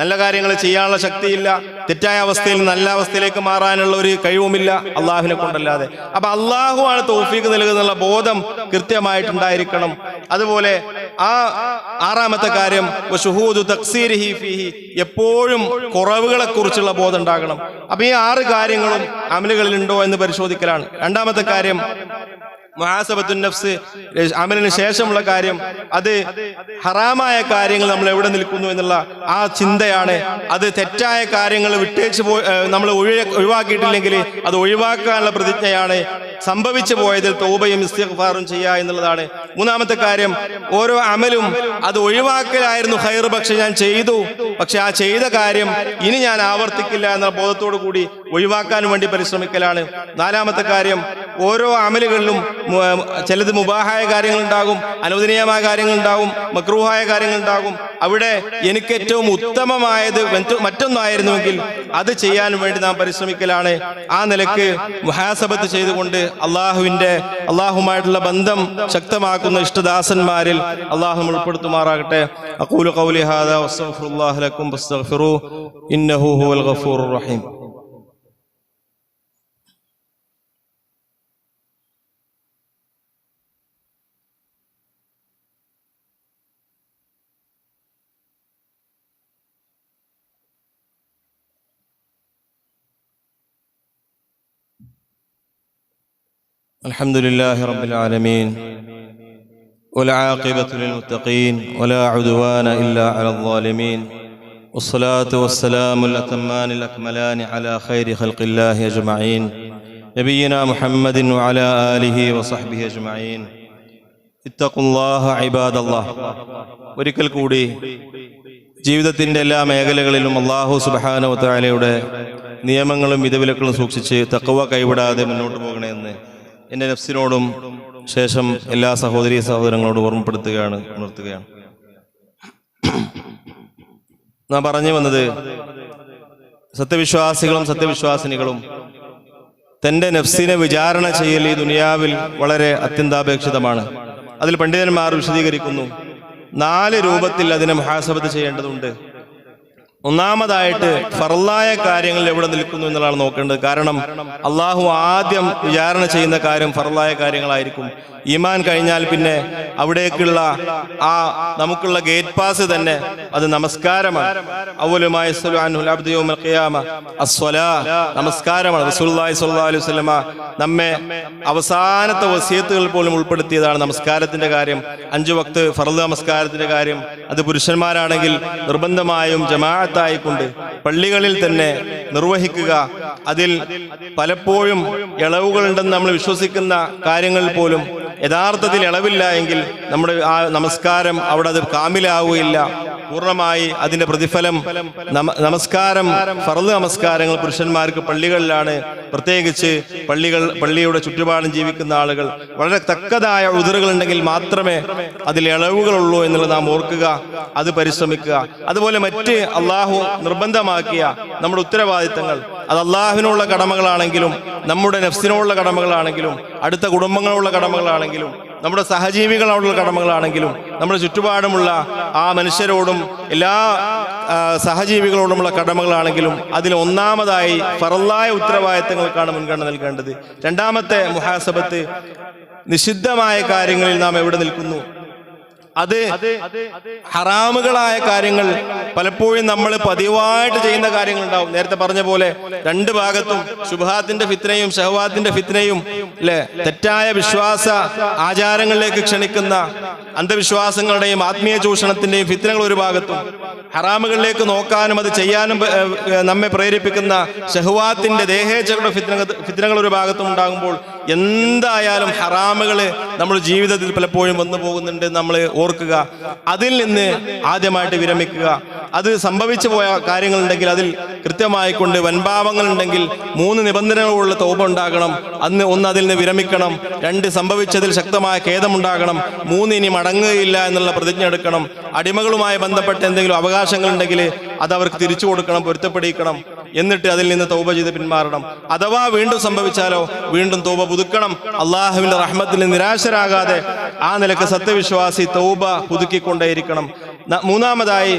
നല്ല കാര്യങ്ങൾ ചെയ്യാനുള്ള ശക്തിയില്ല, തെറ്റായ അവസ്ഥയിൽ നല്ല അവസ്ഥയിലേക്ക് മാറാനുള്ള ഒരു കഴിവുമില്ല അള്ളാഹുവിനെ കൊണ്ടല്ലാതെ. അപ്പൊ അള്ളാഹു ആണ് തൗഫീഖ് നൽകുന്നുള്ള ബോധം കൃത്യമായിട്ടുണ്ടായിരിക്കണം. അതുപോലെ ആറാമത്തെ കാര്യം ശുഹൂദു തഖ്സീരിഹി ഫീഹി, എപ്പോഴും കുറവുകളെ കുറിച്ചുള്ള ബോധം ഉണ്ടാകണം. അപ്പൊ ഈ 6 കാര്യങ്ങളും അമലുകളിൽ ഉണ്ടോ എന്ന് പരിശോധിക്കലാണ്. രണ്ടാമത്തെ കാര്യം മുഹാസബത്തുൻ നഫ്സ്, അമലിന് ശേഷമുള്ള കാര്യം, അത് ഹറാമായ കാര്യങ്ങൾ നമ്മൾ എവിടെ നിൽക്കുന്നു എന്നുള്ള ആ ചിന്തയാണ്. അത് തെറ്റായ കാര്യങ്ങൾ വിട്ടേച്ച് നമ്മൾ ഒഴിവാക്കിയിട്ടില്ലെങ്കിൽ അത് ഒഴിവാക്കാനുള്ള പ്രതിജ്ഞയാണ്. സംഭവിച്ചു പോയതിൽ തൗബയും ഇസ്തിഗ്ഫാറും ചെയ്യുക എന്നുള്ളതാണ്. മൂന്നാമത്തെ കാര്യം ഓരോ അമലും അത് ഒഴിവാക്കലായിരുന്നു ഖൈർ, പക്ഷെ ഞാൻ ചെയ്തു, പക്ഷെ ആ ചെയ്ത കാര്യം ഇനി ഞാൻ ആവർത്തിക്കില്ല എന്ന ബോധത്തോടു കൂടി ഒഴിവാക്കാൻ വേണ്ടി പരിശ്രമിക്കലാണ്. നാലാമത്തെ കാര്യം ഓരോ അമലുകളിലും ചിലത് മുബാഹായ കാര്യങ്ങളുണ്ടാകും, അനുവദനീയമായ കാര്യങ്ങളുണ്ടാകും, മക്രൂഹായ കാര്യങ്ങളുണ്ടാകും. അവിടെ എനിക്ക് ഏറ്റവും ഉത്തമമായത് മറ്റൊന്നായിരുന്നുവെങ്കിൽ അത് ചെയ്യാൻ വേണ്ടി നാം പരിശ്രമിക്കലാണ്. ആ നിലക്ക് മുഹാസബത്ത് ചെയ്തുകൊണ്ട് അള്ളാഹുമായിട്ടുള്ള ബന്ധം ശക്തമാക്കുന്ന ഇഷ്ടദാസന്മാരിൽ അള്ളാഹു ഉൾപ്പെടുത്തുമാറാകട്ടെ. അഖൂലു ഖൗലി ഹാദാ വസ്തഗ്ഫിറുല്ലാഹ ലക്കും ഫസ്തഗ്ഫിറൂ ഇന്നഹു ഹുവൽ ഗഫൂറുർ റഹീം. الحمد لله رب العالمين والعاقبة للمتقين ولا عدوان إلا على الظالمين والصلاة والسلام الأتمان الأكملان على خير خلق الله أجمعين نبينا محمد وعلى آله وصحبه أجمعين اتقوا الله عباد الله. ഒരിക്കൽ കൂടി ജീവിതത്തിൻ്റെ എല്ലാ മേഖലകളിലും അല്ലാഹു സുബ്ഹാനഹു വ തആലയുടെ നിയമങ്ങളും വിധിവിലക്കുകളും സൂക്ഷിച്ച് തഖ്വ കൈവിടാതെ മുന്നോട്ട് പോകണമെന്ന് എൻ്റെ നഫ്സിനോടും ശേഷം എല്ലാ സഹോദരീ സഹോദരങ്ങളോടും ഉണർത്തുകയാണ്. നാം പറഞ്ഞു വന്നത് സത്യവിശ്വാസികളും സത്യവിശ്വാസിനികളും തൻ്റെ നഫ്സിനെ വിചാരണ ചെയ്യൽ ഈ ദുനിയാവിൽ വളരെ അത്യന്താപേക്ഷിതമാണ്. അതിൽ പണ്ഡിതന്മാർ വിശദീകരിക്കുന്നു 4 രൂപത്തിൽ അതിനെ മുഹാസബത്ത് ചെയ്യേണ്ടതുണ്ട്. ഒന്നാമതായിട്ട് ഫർളായ കാര്യങ്ങൾ എവിടെ നിൽക്കുന്നു എന്നുള്ളതാണ് നോക്കേണ്ടത്. കാരണം അള്ളാഹു ആദ്യം വിചാരണ ചെയ്യുന്ന കാര്യം ഫർളായ കാര്യങ്ങളായിരിക്കും. ഈമാൻ കഴിഞ്ഞാൽ പിന്നെ അവിടേക്കുള്ള ആ നമുക്കുള്ള ഗേറ്റ് പാസ് തന്നെ അത് നമസ്കാരമാണ്. അവലുമായി നമസ്കാരമാണ്. റസൂലുള്ളാഹി സ്വല്ലല്ലാഹു അലൈഹി വസല്ലമ നമ്മെ അവസാനത്തെ വസിയത്തുകൾ പോലും ഉൾപ്പെടുത്തിയതാണ് നമസ്കാരത്തിന്റെ കാര്യം. 5 വക്ത് ഫർള് നമസ്കാരത്തിന്റെ കാര്യം അത് പുരുഷന്മാരാണെങ്കിൽ നിർബന്ധമായും ജമാഅത്തായിക്കൊണ്ട് പള്ളികളിൽ തന്നെ നിർവഹിക്കുക. അതിൽ പലപ്പോഴും ഇളവുകളുണ്ടെന്ന് നമ്മൾ വിശ്വസിക്കുന്ന കാര്യങ്ങളിൽ പോലും യഥാർത്ഥത്തിൽ ഇളവില്ല എങ്കിൽ നമ്മുടെ ആ നമസ്കാരം അവിടെ അത് കാമിലാവുകയില്ല. പൂർണ്ണമായി അതിന്റെ പ്രതിഫലം നമസ്കാരം ഫർള് നമസ്കാരങ്ങൾ പുരുഷന്മാർക്ക് പള്ളികളിലാണ്. പ്രത്യേകിച്ച് പള്ളിയുടെ ചുറ്റുപാടും ജീവിക്കുന്ന ആളുകൾ വളരെ തക്കതായ ഉദറുകൾ ഉണ്ടെങ്കിൽ മാത്രമേ അതിൽ ഇളവുകളുള്ളൂ എന്നുള്ളത് നാം ഓർക്കുക, അത് പരിശ്രമിക്കുക. അതുപോലെ മറ്റ് അള്ളാഹു നിർബന്ധമാക്കിയ നമ്മുടെ ഉത്തരവാദിത്തങ്ങൾ അത് അള്ളാഹുവിനുള്ള കടമകളാണെങ്കിലും നമ്മുടെ നഫ്സിനുള്ള കടമകളാണെങ്കിലും അടുത്ത കുടുംബങ്ങളുള്ള കടമകളാണെങ്കിലും നമ്മുടെ സഹജീവികളോടുള്ള കടമകളാണെങ്കിലും നമ്മുടെ ചുറ്റുപാടുമുള്ള ആ മനുഷ്യരോടും എല്ലാ സഹജീവികളോടുമുള്ള കടമകളാണെങ്കിലും അതിൽ ഒന്നാമതായി ഫറളായ ഉത്തരവാദിത്തങ്ങൾക്കാണ് മുൻഗണന നൽകേണ്ടത്. രണ്ടാമത്തെ മുഹാസബത്ത് നിഷിദ്ധമായ കാര്യങ്ങളിൽ നാം എവിടെ നിൽക്കുന്നു. അത് ഹറാമുകളായ കാര്യങ്ങൾ പലപ്പോഴും നമ്മൾ പതിവായിട്ട് ചെയ്യുന്ന കാര്യങ്ങൾ ഉണ്ടാവും. നേരത്തെ പറഞ്ഞ പോലെ രണ്ട് ഭാഗത്തും ശുബ്ഹാത്തിന്റെ ഫിത്നയും ഷഹവാത്തിന്റെ ഫിത്നയും അല്ലെ, തെറ്റായ വിശ്വാസ ആചാരങ്ങളിലേക്ക് ക്ഷണിക്കുന്ന അന്ധവിശ്വാസങ്ങളുടെയും ആത്മീയ ചൂഷണത്തിന്റെയും ഫിത്നകൾ ഒരു ഭാഗത്തും, ഹറാമുകളിലേക്ക് നോക്കാനും അത് ചെയ്യാനും നമ്മെ പ്രേരിപ്പിക്കുന്ന ഷഹവാത്തിന്റെ ദേഹേച്ഛകളുടെ ഫിത്നകൾ ഒരു ഭാഗത്തും ഉണ്ടാകുമ്പോൾ എന്തായാലും ഹറാമുകൾ നമ്മുടെ ജീവിതത്തിൽ പലപ്പോഴും വന്നു പോകുന്നുണ്ട്. നമ്മൾ ഓർക്കുക, അതിൽ നിന്ന് ആദ്യമായിട്ട് വിരമിക്കുക. അത് സംഭവിച്ചു പോയ കാര്യങ്ങളുണ്ടെങ്കിൽ അതിൽ കൃത്യമായിക്കൊണ്ട് വൻപാപങ്ങളുണ്ടെങ്കിൽ 3 നിബന്ധനകളുള്ള തൗബ ഉണ്ടാകണം. ഒന്ന് അതിൽ നിന്ന് വിരമിക്കണം. 2 സംഭവിച്ചതിൽ ശക്തമായ ഖേദമുണ്ടാകണം. 3 ഇനി മടങ്ങുകയില്ല എന്നുള്ള പ്രതിജ്ഞ എടുക്കണം. അടിമകളുമായി ബന്ധപ്പെട്ട എന്തെങ്കിലും അവകാശങ്ങളുണ്ടെങ്കിൽ അത് അവർക്ക് തിരിച്ചു കൊടുക്കണം, പൊരുത്തപ്പെടിക്കണം. എന്നിട്ട് അതിൽ നിന്ന് തൗബ ചെയ്ത് പിന്മാറണം. അഥവാ വീണ്ടും സംഭവിച്ചാലോ വീണ്ടും തൗബ പുതുക്കണം. അള്ളാഹുവിന്റെ റഹ്മത്തിൽ നിരാശരാകാതെ ആ നിലക്ക് സത്യവിശ്വാസി തൗബ പുതുക്കിക്കൊണ്ടേയിരിക്കണം. മൂന്നാമതായി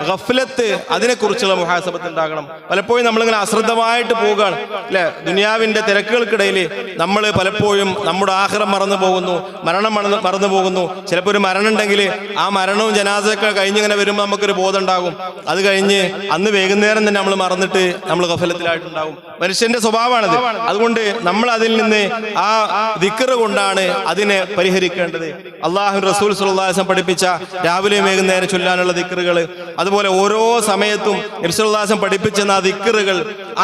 ഗഫ്ലത്ത്, അതിനെക്കുറിച്ചുള്ള മുഹാസബത്ത് ഉണ്ടാകണം. പലപ്പോഴും നമ്മളിങ്ങനെ അശ്രദ്ധമായിട്ട് പോവുകയാണ് അല്ലെ, ദുനിയാവിന്റെ തിരക്കുകൾക്കിടയിൽ നമ്മൾ പലപ്പോഴും നമ്മുടെ ആഖിറം മറന്നു പോകുന്നു, മരണം മറന്നു പോകുന്നു. ചിലപ്പോൾ ഒരു മരണം ഉണ്ടെങ്കിൽ ആ മരണവും ജനാസയൊക്കെ കഴിഞ്ഞിങ്ങനെ വരുമ്പോൾ നമുക്കൊരു ബോധം ഉണ്ടാകും. അത് കഴിഞ്ഞ് അന്ന് വൈകുന്നേരം തന്നെ നമ്മൾ മറന്നിട്ട് നമ്മൾ ഗഫലത്തിലായിട്ടുണ്ടാകും. മനുഷ്യന്റെ സ്വഭാവമാണത്. അതുകൊണ്ട് നമ്മൾ അതിൽ നിന്ന് ആ ദിക്ർ കൊണ്ടാണ് അതിനെ പരിഹരിക്കേണ്ടത്. അള്ളാഹു റസൂൽ സ്വല്ലല്ലാഹു അലൈഹി വസല്ലം പഠിപ്പിച്ച രാവിലെയും വൈകുന്നേരം ചൊല്ലാനുള്ള ദിക്റുകൾ, അതുപോലെ ഓരോ സമയത്തും നബി സല്ലല്ലാഹു അലൈഹി വസല്ലം പഠിപ്പിച്ചെന്ന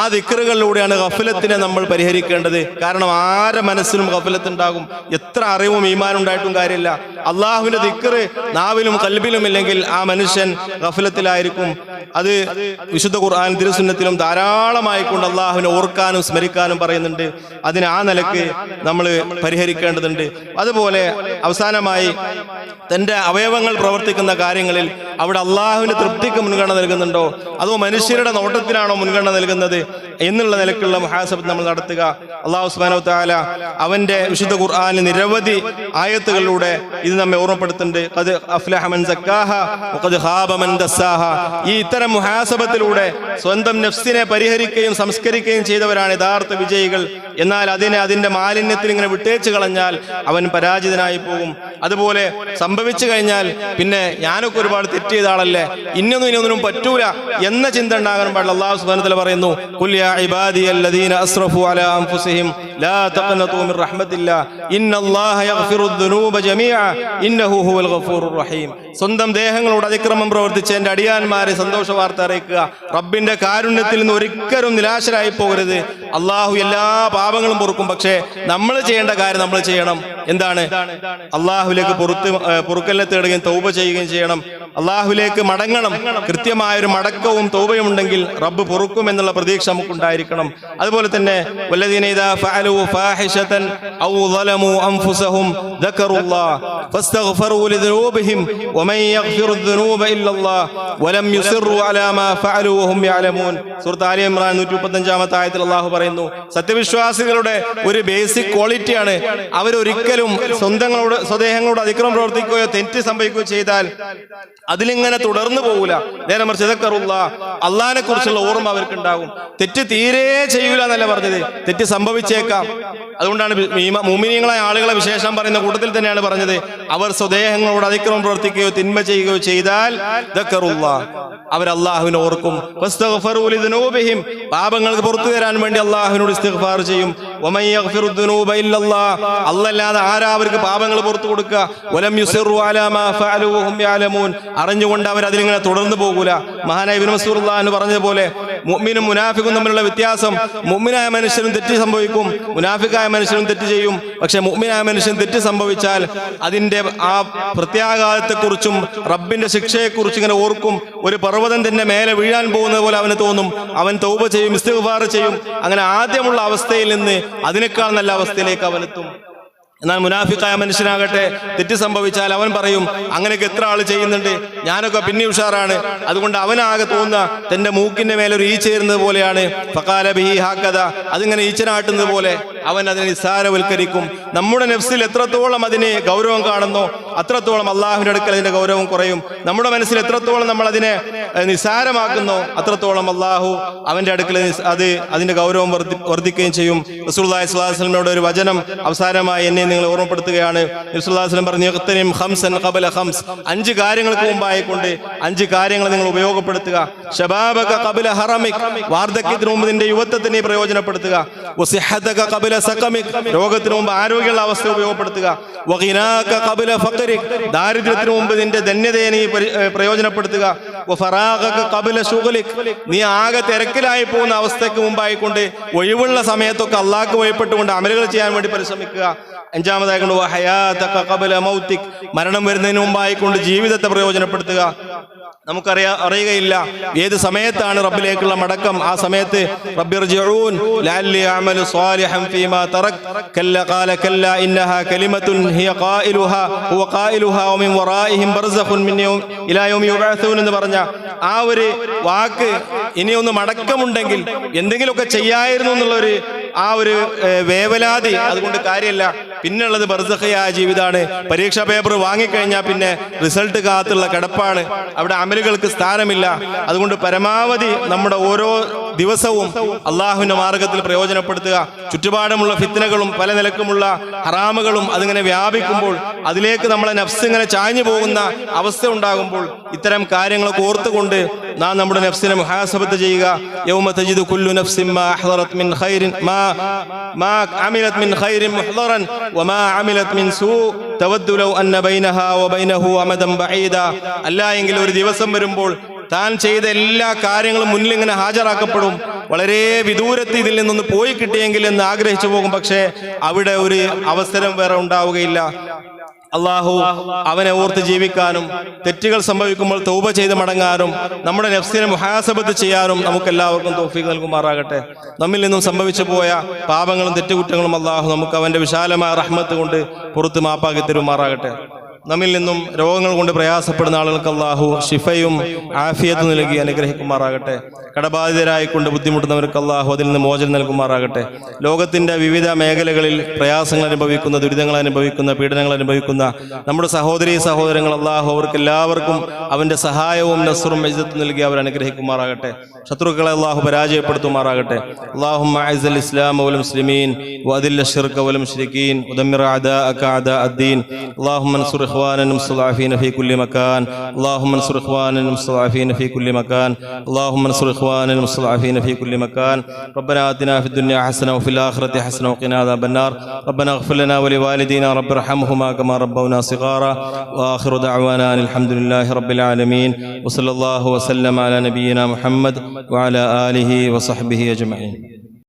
ആ ദിക്റുകളിലൂടെയാണ് ഗഫലത്തിനെ നമ്മൾ പരിഹരിക്കേണ്ടത്. കാരണം ആരെ മനസ്സിലും ഗഫലത്ത് ഉണ്ടാകും. എത്ര അറിവും ഈമാനും ഉണ്ടായിട്ടും കാര്യമില്ല. അള്ളാഹുവിന്റെ ദിക്ർ നാവിലും ഖൽബിലും ഇല്ലെങ്കിൽ ആ മനുഷ്യൻ ഗഫലത്തിലായിരിക്കും. അത് വിശുദ്ധ ഖുർആൻ തിരുസുന്നത്തിലും ധാരാളമായിക്കൊണ്ട് അള്ളാഹുവിനെ ഓർക്കാനും സ്മരിക്കാനും പറയുന്നുണ്ട്. അതിന് ആ നിലക്ക് നമ്മൾ പരിഹരിക്കേണ്ടതുണ്ട്. അതുപോലെ അവസാനമായി തന്റെ അവയവങ്ങൾ പ്രവർത്തിക്കുന്ന കാര്യങ്ങളിൽ അവിടെ അള്ളാഹുവിന്റെ തൃപ്തിക്ക് മുൻഗണന നൽകുന്നുണ്ടോ അതോ മനുഷ്യരുടെ നോട്ടത്തിനാണോ മുൻഗണന നൽകുന്നത് എന്നുള്ള നിലക്കുള്ള മുഹാസബത്ത് നമ്മൾ നടത്തുക. അള്ളാഹു സുബ്ഹാനഹു വ തആല അവന്റെ വിശുദ്ധ ഖുർആനിൽ നിരവധി ആയത്തുകളിലൂടെ ഇത് നമ്മെ ഓർമ്മപ്പെടുത്തുന്നുണ്ട്. ഖദ് അഫ്ലഹ മൻ സക്കാഹ വഖദ് ഖാബ മൻ ദസ്സാഹ. ഈ ഇത്തരം മുഹാസബത്തിലൂടെ സ്വന്തം നഫ്സിനെ പരിഹരിക്കുകയും സംസ്കരിക്കുകയും ചെയ്തവരാണ് യഥാർത്ഥ വിജയികൾ. എന്നാൽ അതിന്റെ മാലിന്യത്തിൽ ഇങ്ങനെ വിട്ടേച്ച് കളഞ്ഞാൽ അവൻ പരാജിതനായി പോകും. അതുപോലെ സംഭവിച്ചു കഴിഞ്ഞാൽ പിന്നെ ഞാനൊക്കെ ഒരുപാട് തെറ്റ് ചെയ്ത ആളല്ലേ, ഇന്നൊന്നിനും പറ്റൂല എന്ന ചിന്ത ഉണ്ടാകാൻ പാടില്ല. അല്ലാഹു സുബ്ഹാനഹു വ തആല പറയുന്നു, ഖുൽ യാ ഇബാദിയല്ലദീന അസ്റഫു അലാ അൻഫുസിഹിം ലാ തഖ്നതു മിർ റഹ്മത്തില്ലാഹ് ഇന്നല്ലാഹ യഗ്ഫിറുദ് ദുനൂബ ജമീഅ ഇന്നഹു ഹുവൽ ഗഫൂറുർ റഹീം. സ്വന്തം ദേഹങ്ങളോട് അതിക്രമം പ്രവർത്തിച്ച എന്റെ അടിയാന്മാരെ സന്തോഷ വാർത്ത അറിയിക്കുക, റബ്ബിന്റെ കാരുണ്യത്തിൽ നിന്ന് ഒരിക്കലും നിരാശരായി പോകരുത്. അള്ളാഹു എല്ലാ പാപങ്ങളും പൊറുക്കും. പക്ഷേ നമ്മൾ ചെയ്യേണ്ട കാര്യം നമ്മൾ ചെയ്യണം. എന്താണ്? അള്ളാഹുലേക്ക് പൊറുക്കലിനെ തേടുകയും തൗബ ചെയ്യുകയും ചെയ്യണം. അള്ളാഹുലേക്ക് മടങ്ങണം. കൃത്യമായൊരു മടക്കവും തൗബയും ഉണ്ടെങ്കിൽ റബ്ബ് പൊറുക്കും എന്നുള്ള പ്രതീക്ഷ നമുക്കുണ്ടായിരിക്കണം. അതുപോലെ തന്നെ വല്ലദീന ഇദാ ഫഅലൂ ഫാഹിശതൻ ഔ ളലമൂ അൻഫുസഹും ദക്കറുല്ലാഹ് ഫസ്തഗ്ഫറൂ ലിദുനൂബിഹിം വമൻ യഗ്ഫിറു ദുനൂബ ഇല്ലല്ലാഹ് വലം യുസിറൂ അലാ മാ ഫഅലൂ വഹും യഅലമൂൻ. സൂറത്ത് ആലി ഇംറാൻ 135-ാമത്തെ ആയത്തിൽ അള്ളാഹു പറയുന്നു, സത്യവിശ്വാസികളുടെ ഒരു ബേസിക് ക്വാളിറ്റിയാണ് അവരൊരിക്കലും സ്വദേഹങ്ങളോട് അതിക്രമം പ്രവർത്തിക്കുകയോ തെറ്റ് സംഭവിക്കുകയോ ചെയ്താൽ അതിലിങ്ങനെ തുടർന്നു പോകൂല. നേരെ മറിച്ച് ദക്കറുല്ലാഹ്, അള്ളാഹിനെ കുറിച്ചുള്ള ഓർമ്മ അവർക്കുണ്ടാകും. തെറ്റ് തീരെ ചെയ്യൂല എന്നല്ല പറഞ്ഞത്, തെറ്റ് സംഭവിച്ചേക്കാം. അതുകൊണ്ടാണ് മുഅ്മിനീങ്ങളായ ആളുകളെ വിശേഷം പറയുന്ന കൂട്ടത്തിൽ തന്നെയാണ് പറഞ്ഞത്, അവർ സ്വദേഹങ്ങളോട് അതിക്രമം പ്രവർത്തിക്കുകയോ തിന്മ ചെയ്യുകയോ ചെയ്താൽ ദക്കറുല്ലാഹ്, അവർ അള്ളാഹുവിനെ ഓർക്കും. വസ്തഗ്ഫറൂ ലിദുനൂബിഹിം, പാപങ്ങൾക്ക് പുറത്തു തരാൻ വേണ്ടി അള്ളാഹുവിനോട് ഇസ്തിഗ്ഫാർ ചെയ്യും. വമൻ യഗ്ഫിറു ദുനൂബ ഇല്ലല്ലാഹ്, അല്ലാതെ ആരാ അവർക്ക് പാപങ്ങൾ പുറത്തു കൊടുക്കുക? വലം യുസിറു അലാ മാ ഫഅലൂ വഹും യഅലമൂൻ, അറിഞ്ഞുകൊണ്ട് അവർ അതിലിങ്ങനെ തുടർന്നു പോകൂല. മഹാനായ ഇബ്നു മസ്ഊദ് റളിയല്ലാഹു പറഞ്ഞതുപോലെ മുഅ്മിനും മുനാഫിഖും തമ്മിലുള്ള വ്യത്യാസം, മുഅ്മിനായ മനുഷ്യനും തെറ്റ് സംഭവിക്കും, മുനാഫിഖായ മനുഷ്യനും തെറ്റ് ചെയ്യും. പക്ഷെ മുഅ്മിനായ മനുഷ്യൻ തെറ്റ് സംഭവിച്ചാൽ അതിന്റെ ആ പ്രത്യാഘാതത്തെക്കുറിച്ചും റബ്ബിന്റെ ശിക്ഷയെക്കുറിച്ചും ഇങ്ങനെ ഓർക്കും. ഒരു പർവ്വതം തന്നെ മേലെ വീഴാൻ പോകുന്നത് പോലെ അവന് തോന്നും. അവൻ തൗബ ചെയ്യും, ഇസ്തിഗ്ഫാർ ചെയ്യും. അങ്ങനെ ആദ്യമുള്ള അവസ്ഥയിൽ നിന്ന് അതിനേക്കാൾ നല്ല അവസ്ഥയിലേക്ക് അവനെത്തും. എന്നാൽ മുനാഫിക്കായ മനുഷ്യനാകട്ടെ, തെറ്റ് സംഭവിച്ചാൽ അവൻ പറയും, അങ്ങനെയൊക്കെ എത്ര ആൾ ചെയ്യുന്നുണ്ട്, ഞാനൊക്കെ പിന്നെ ഉഷാറാണ്. അതുകൊണ്ട് അവനാകെ തോന്നുക തന്റെ മൂക്കിന്റെ മേലൊരു ഈച്ച ചേരുന്നത് പോലെയാണ്. ഫഖാല ബിഹി ഹാക്കദ, അതിങ്ങനെ ഈച്ചനാട്ടുന്നത് പോലെ അവൻ അതിനെ നിസ്സാരവൽക്കരിക്കും. നമ്മുടെ നഫ്സിൽ എത്രത്തോളം അതിനെ ഗൗരവം കാണുന്നോ അത്രത്തോളം അള്ളാഹുവിന്റെ അടുക്കൽ അതിന്റെ ഗൗരവം കുറയും. നമ്മുടെ മനസ്സിൽ എത്രത്തോളം നമ്മൾ അതിനെ നിസ്സാരമാക്കുന്നോ അത്രത്തോളം അള്ളാഹു അവന്റെ അടുക്കൽ അതിന്റെ ഗൗരവം വർദ്ധിക്കുകയും ചെയ്യും. റസൂലുള്ളാഹി സ്വല്ലല്ലാഹു അലൈഹി വസല്ലമയുടെ ഒരു വചനം അവസാനമായി എന്നെ നിങ്ങൾ ഓർമ്മപ്പെടുത്തുകയാണ്. നബി സല്ലല്ലാഹു അലൈഹി വസല്ലം പറഞ്ഞു, യഖ്തനിം ഖംസൻ ഖബല ഖംസ്, 5 കാര്യങ്ങൾക്ക് മുമ്പായിക്കൊണ്ട് 5 കാര്യങ്ങൾ നിങ്ങൾ ഉപയോഗപ്പെടുത്തുക. ശബാബക ഖബല ഹറമിക്, വാർദ്ധക്യത്തിന് മുമ്പ് നിന്റെ യുവത്വത്തിനെ പ്രയോജനപ്പെടുത്തുക. വസിഹതക ഖബല സഖമിക്, രോഗത്തിന് മുമ്പ് ആരോഗ്യമുള്ള അവസ്ഥ ഉപയോഗപ്പെടുത്തുക. വഗിനാക ഖബല ഫഖരിക്, ദാരിദ്ര്യത്തിന് മുമ്പ് നിന്റെ ധന്യതയെ നീ പ്രയോജനപ്പെടുത്തുക. വഫറാഗക ഖബല ശുഗ്ലിക്, നീ ആകെ തിരക്കിലായി പോകുന്ന അവസ്ഥയ്ക്ക് മുമ്പായിക്കൊണ്ട് ഒഴിവുള്ള സമയത്തൊക്കെ അള്ളാഹ്ക്ക് വഴിപ്പെട്ടുകൊണ്ട് അമലുകൾ ചെയ്യാൻ വേണ്ടി പരിശ്രമിക്കുക. 5-ാമതായിക്കൊണ്ട് വഹയാതക ഖബല മൗതിക്, മരണം വരുന്നതിന് മുമ്പായിക്കൊണ്ട് ജീവിതത്തെ പ്രയോജനപ്പെടുത്തുക. അറിയുകയില്ല ഏത് സമയത്താണ് റബ്ബിലേക്കുള്ള മടക്കം. ആ സമയത്ത് റബ്ബിർജിഊൻ ലഅല്ലി അഅമലു സ്വാലിഹൻ ഫീമാ തറക് കല്ല ഖാല കല്ല ഇന്നഹാ കലിമത്തുൻ ഹിയ ഖായിലുഹാ ഹുവ ഖായിലുഹാ വമിൻ വറാഇഹിം ബർസഖുൻ മിൻ യൗം ഇലാ യൗമി യുബഅസൂൻ എന്ന് പറഞ്ഞ ആ ഒരു വാക്ക് ഇനിയൊന്ന് മടക്കമുണ്ടെങ്കിൽ എന്തെങ്കിലുമൊക്കെ ചെയ്യായിരുന്നു എന്നുള്ളൊരു ആ ഒരു വേവലാതി, അതുകൊണ്ട് കാര്യമല്ല. പിന്നുള്ളത് ബർസഖയായ ജീവിതമാണ്. പരീക്ഷാ പേപ്പർ വാങ്ങിക്കഴിഞ്ഞാൽ പിന്നെ റിസൾട്ട് കാത്തുള്ള കിടപ്പാണ്. അവിടെ അമലുകൾക്ക് സ്ഥാനമില്ല. അതുകൊണ്ട് പരമാവധി നമ്മുടെ ഓരോ ദിവസവും അള്ളാഹുവിന്റെ മാർഗത്തിൽ പ്രയോജനപ്പെടുത്തുക. ചുറ്റുപാടുമുള്ള ഫിത്നകളും പല നിലക്കുമുള്ള ഹറാമുകളും അതിങ്ങനെ വ്യാപിക്കുമ്പോൾ അതിലേക്ക് നമ്മളെ നഫ്സ് ഇങ്ങനെ ചാഞ്ഞു പോകുന്ന അവസ്ഥ ഉണ്ടാകുമ്പോൾ ഇത്തരം കാര്യങ്ങളൊക്കെ ഓർത്തുകൊണ്ട് നാം നമ്മുടെ നഫ്സിനെ മുഹാസബത്ത് ചെയ്യുക. യൗമ തജിദു കുല്ലു നഫ്സിൻ മാ അഹ്ദറത് മിൻ ഖൈരിൻ മാ അമിലത് മിൻ ഖൈരിൻ മുഹ്ദറൻ വമാ അമിലത് മിൻ സൂ തവദ്ദു ലൗ അന്ന ബൈനഹാ വബൈനഹു അമദൻ ബഈദ. അല്ലായെങ്കിൽ ഒരു ദിവസം വരുമ്പോൾ താൻ ചെയ്ത എല്ലാ കാര്യങ്ങളും മുന്നിൽ ഇങ്ങനെ ഹാജരാക്കപ്പെടും. വളരെ വിദൂരത്ത് ഇതിൽ നിന്നൊന്ന് പോയി കിട്ടിയെങ്കിൽ എന്ന് ആഗ്രഹിച്ചു പോകും. പക്ഷേ അവിടെ ഒരു അവസരം വേറെ ഉണ്ടാവുകയില്ല. അള്ളാഹു അവനെ ഓർത്ത് ജീവിക്കാനും തെറ്റുകൾ സംഭവിക്കുമ്പോൾ തൗബ ചെയ്ത് മടങ്ങാനും നമ്മുടെ നഫ്സിനെ മുഹാസബത്ത് ചെയ്യാനും നമുക്കെല്ലാവർക്കും തൗഫീഖ് നൽകുമാറാകട്ടെ. നമ്മിൽ നിന്നും സംഭവിച്ചു പോയ പാപങ്ങളും തെറ്റുകുറ്റങ്ങളും അള്ളാഹു നമുക്ക് അവന്റെ വിശാലമായ റഹ്മത്ത് കൊണ്ട് പുറത്ത് മാപ്പാക്കി തരുമാറാകട്ടെ. നമ്മിൽ നിന്നും രോഗങ്ങൾ കൊണ്ട് പ്രയാസപ്പെടുന്ന ആളുകൾക്ക് അള്ളാഹു ഷിഫയും ആഫിയത്തും നൽകി അനുഗ്രഹിക്കുമാറാകട്ടെ. കടബാധിതരായിക്കൊണ്ട് ബുദ്ധിമുട്ടുന്നവർക്ക് അള്ളാഹു അതിൽ നിന്ന് മോചനം നൽകുമാറാകട്ടെ. ലോകത്തിന്റെ വിവിധ മേഖലകളിൽ പ്രയാസങ്ങൾ അനുഭവിക്കുന്ന, ദുരിതങ്ങൾ അനുഭവിക്കുന്ന, പീഡനങ്ങൾ അനുഭവിക്കുന്ന നമ്മുടെ സഹോദരീ സഹോദരങ്ങൾ അള്ളാഹു അവർക്ക് എല്ലാവർക്കും അവന്റെ സഹായവും നസ്റും ഇസ്സത്തും നൽകി അവർ അനുഗ്രഹിക്കുമാറാകട്ടെ. ശത്രുക്കളെ അള്ളാഹു പരാജയപ്പെടുത്തുമാറാകട്ടെ. അല്ലാഹുമ്മ അഇസ്സൽ ഇസ്ലാമ വൽ മുസ്ലിമീൻ വഅദില്ല ശിർക വൽ മുശ്രികീൻ വദമ്മിർ അഅദാഅക അഅദാഅദ്ദീൻ. അല്ലാഹുമ്മ അൻസുർ إخواننا المستضعفين في كل مكان. اللهم انصر إخواننا المستضعفين في كل مكان. اللهم انصر إخواننا المستضعفين في كل مكان. ربنا آتنا في الدنيا حسنة وفي الآخرة حسنة وقنا عذاب النار. ربنا اغفر لنا ولوالدينا رب ارحمهما كما ربونا صغارا. وآخر دعوانا أن الحمد لله رب العالمين وصلى الله وسلم على نبينا محمد وعلى آله وصحبه أجمعين.